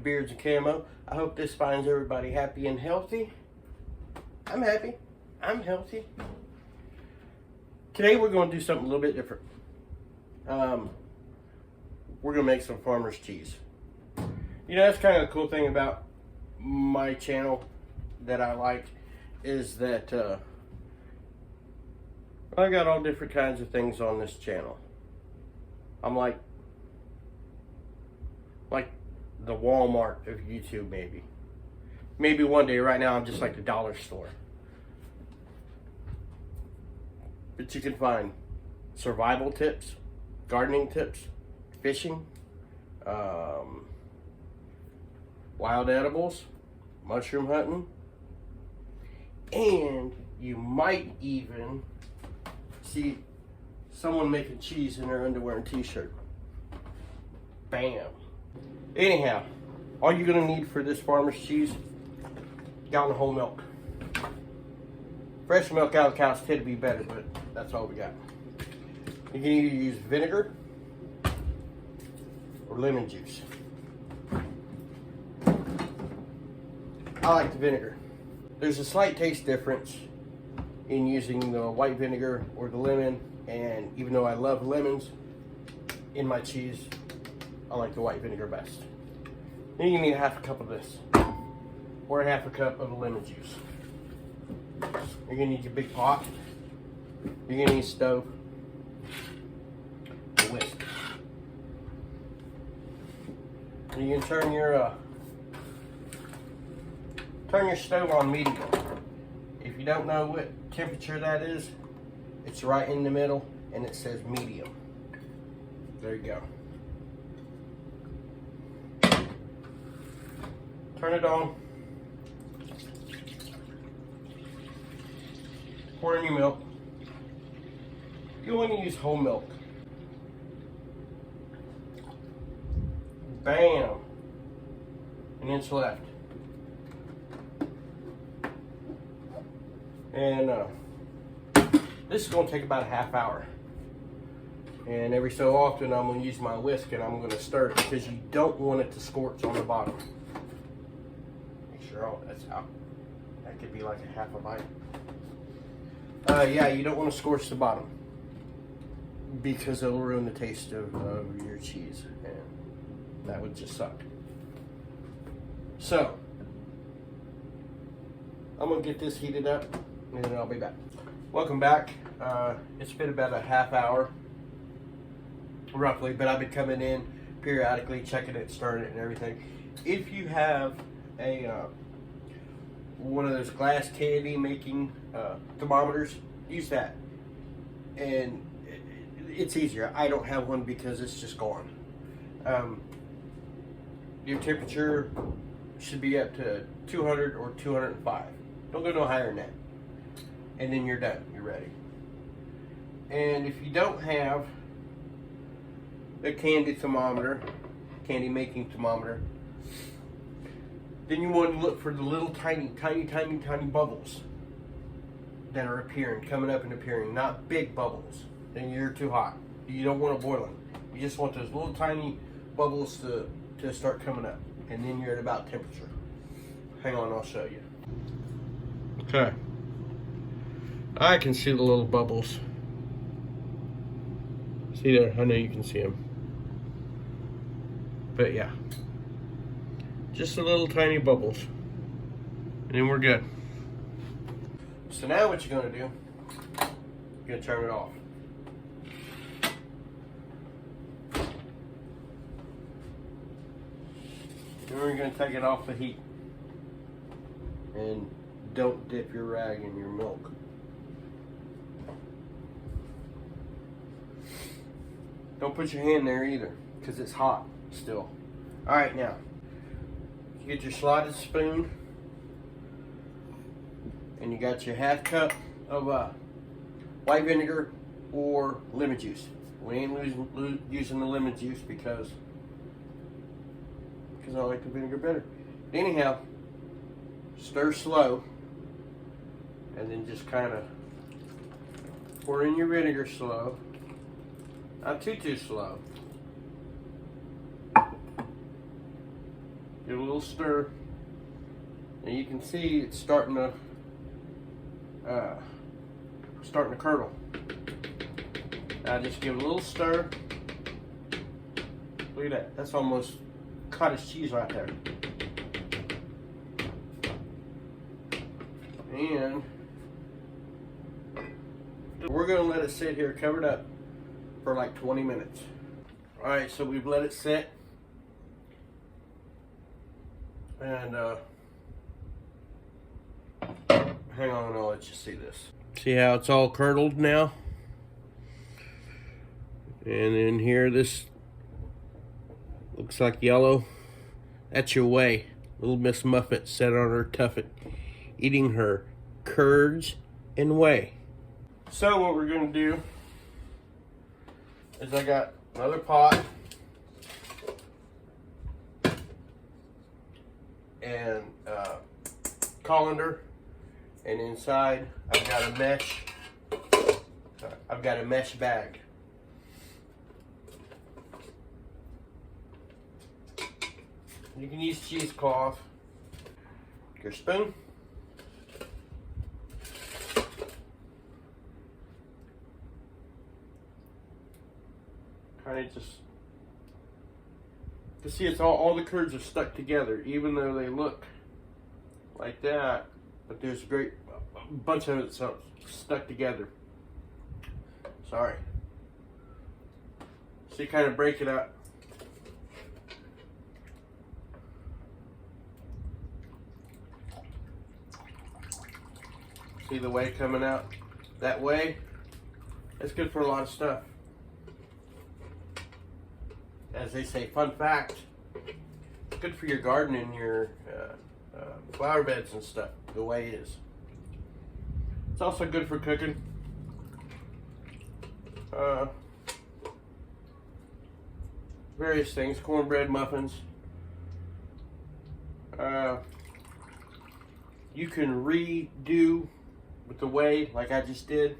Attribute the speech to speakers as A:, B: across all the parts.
A: Beards and Camo. I hope this finds everybody happy and healthy. I'm happy. I'm healthy. Today we're going to do something a little bit different. We're going to make some farmer's cheese. You know, that's kind of the cool thing about my channel that I like is that I got all different kinds of things on this channel. I'm like the Walmart of YouTube, maybe. Maybe one day. Right now I'm just like the dollar store. But you can find survival tips, gardening tips, fishing, wild edibles, mushroom hunting, and you might even see someone making cheese in their underwear and t-shirt. Bam. Anyhow, all you're gonna need for this farmer's cheese, gallon of whole milk. Fresh milk out of the cows tend to be better, but that's all we got. You can either use vinegar or lemon juice. I like the vinegar. There's a slight taste difference in using the white vinegar or the lemon, and even though I love lemons in my cheese, I like the white vinegar best. Then you need half a cup of this, or half a cup of the lemon juice. You're gonna need your big pot. You're gonna need a stove, a whisk. And you can turn your stove on medium. If you don't know what temperature that is, it's right in the middle and it says medium. There you go. Turn it on. Pour in your milk. You want to use whole milk. Bam. An inch left. And this is going to take about a half hour. And every so often I'm going to use my whisk and I'm going to stir it because you don't want it to scorch on the bottom. Make sure all that's out. That could be like a half a bite. Yeah, you don't want to scorch the bottom because it'll ruin the taste of your cheese, and that would just suck. So, I'm going to get this heated up and then I'll be back. Welcome back. It's been about a half hour, roughly, but I've been coming in periodically, checking it, stirring it, and everything. If you have a one of those glass candy making thermometers, use that. And it's easier. I don't have one because it's just gone. Your temperature should be up to 200 or 205. Don't go no higher than that. And then you're done. You're ready. And if you don't have a candy thermometer, candy making thermometer, then you want to look for the little tiny bubbles that are appearing, coming up and appearing, not big bubbles. Then you're too hot. You don't want to boil them. You just want those little tiny bubbles to start coming up, and then you're at about temperature. Hang on, I'll show you. Okay. I can see the little bubbles. See there? I know you can see them. But yeah. Just the little tiny bubbles. And then we're good. So now what you're going to do, you're going to turn it off. Then we're going to take it off the heat. And don't dip your rag in your milk. Don't put your hand there either, because it's hot still. Alright, now, you get your slotted spoon, and you got your half cup of white vinegar or lemon juice. We ain't using the lemon juice because I like the vinegar better. Anyhow, stir slow, and then just kind of pour in your vinegar slow. Not too slow. Give it a little stir. And you can see it's starting to curdle. Now just give it a little stir. Look at that. That's almost cottage cheese right there. And we're going to let it sit here covered up for like 20 minutes. Alright, so we've let it sit. And hang on, I'll let you see this. See how it's all curdled now? And in here, this looks like yellow. That's your whey. Little Miss Muffet sat on her tuffet, eating her curds and whey. So what we're gonna do is I got another pot and colander, and inside I've got a mesh bag. You can use cheesecloth. Your spoon. Kind of just, you see, it's all the curds are stuck together, even though they look like that, but there's a bunch of it stuck together. Sorry. So you kind of break it up. See the whey coming out that way? That's good for a lot of stuff. As they say, fun fact, good for your garden and your flower beds and stuff, the whey is. It's also good for cooking. Various things, cornbread, muffins. You can redo with the whey like I just did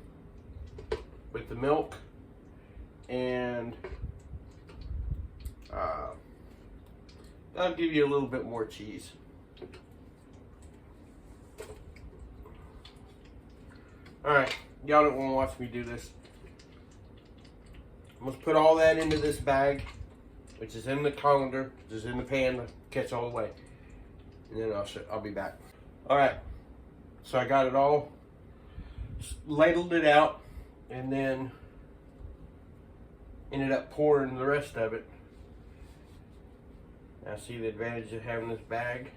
A: with the milk, and that'll give you a little bit more cheese. Alright, y'all don't want to watch me do this. I'm going to put all that into this bag, which is in the colander, which is in the pan to catch all the way. And then I'll be back. Alright, so I got it all, ladled it out, and then ended up pouring the rest of it. Now see the advantage of having this bag.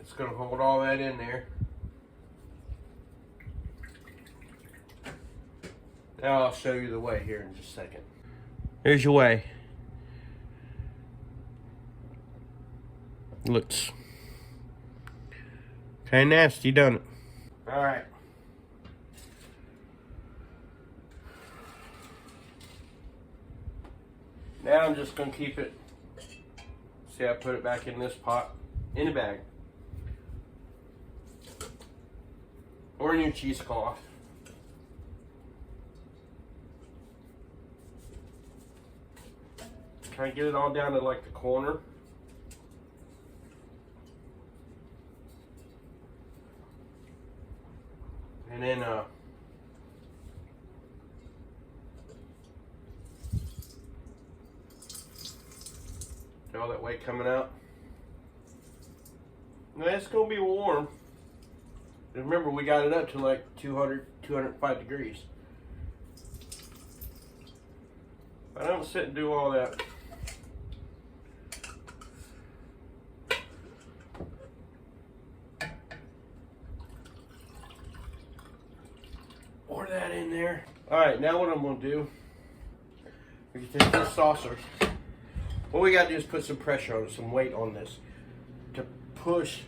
A: It's going to hold all that in there. Now I'll show you the whey here in just a second. Here's your whey. Looks kind of nasty, doesn't it? Alright. Now I'm just going to keep it. See, I put it back in this pot, in the bag. Or in your cheesecloth. Try and get it all down to like the corner. And then see all that whey coming out. Now it's going to be warm. Remember, we got it up to like 200, 205 degrees. I don't sit and do all that. Pour that in there. Alright, now what I'm going to do, we can take this saucer. What we got to do is put some pressure on it, some weight on this, to push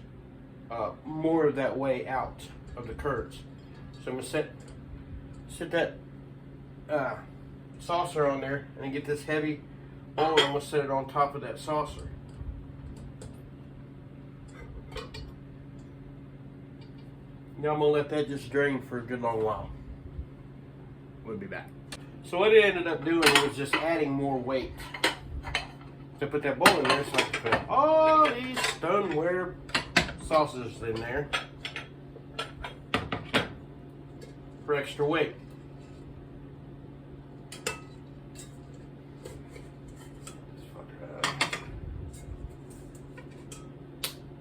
A: more of that whey out of the curds. So I'm going to set that saucer on there and then get this heavy bowl, and I'm going to set it on top of that saucer. Now I'm going to let that just drain for a good long while. We'll be back. So what it ended up doing was just adding more weight I put that bowl in there so I can put all these stoneware sausages in there for extra weight.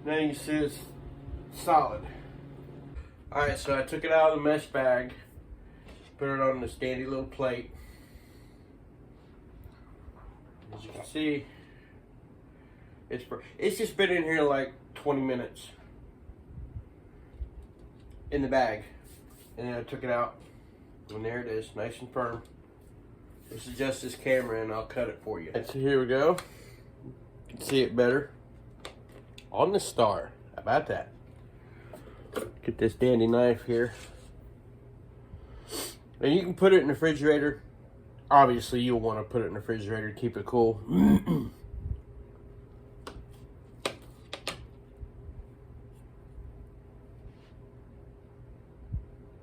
A: Now you see it's solid. Alright, so I took it out of the mesh bag, put it on this dandy little plate. As you can see, it's just been in here like 20 minutes in the bag. And then I took it out, and there it is, nice and firm. Let's adjust this camera and I'll cut it for you. And so here we go. You can see it better on the star. How about that? Get this dandy knife here. And you can put it in the refrigerator. Obviously, you'll want to put it in the refrigerator to keep it cool.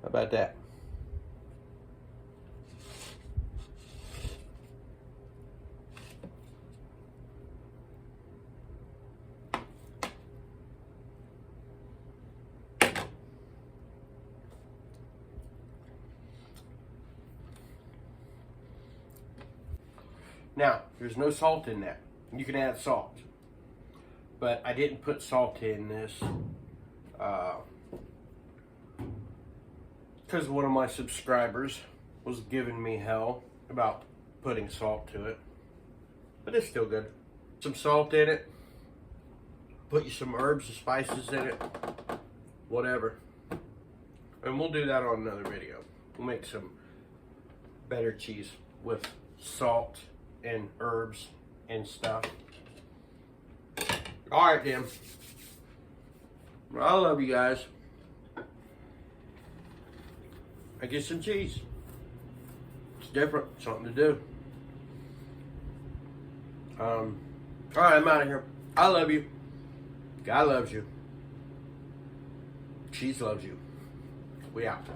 A: How about that? Now, there's no salt in that. You can add salt. But I didn't put salt in this because one of my subscribers was giving me hell about putting salt to it. But it's still good. Some salt in it. Put you some herbs and spices in it. Whatever. And we'll do that on another video. We'll make some better cheese with salt and herbs and stuff. Alright then. I love you guys. I get some cheese. It's different. Something to do. Alright, I'm out of here. I love you. God loves you. Cheese loves you. We out.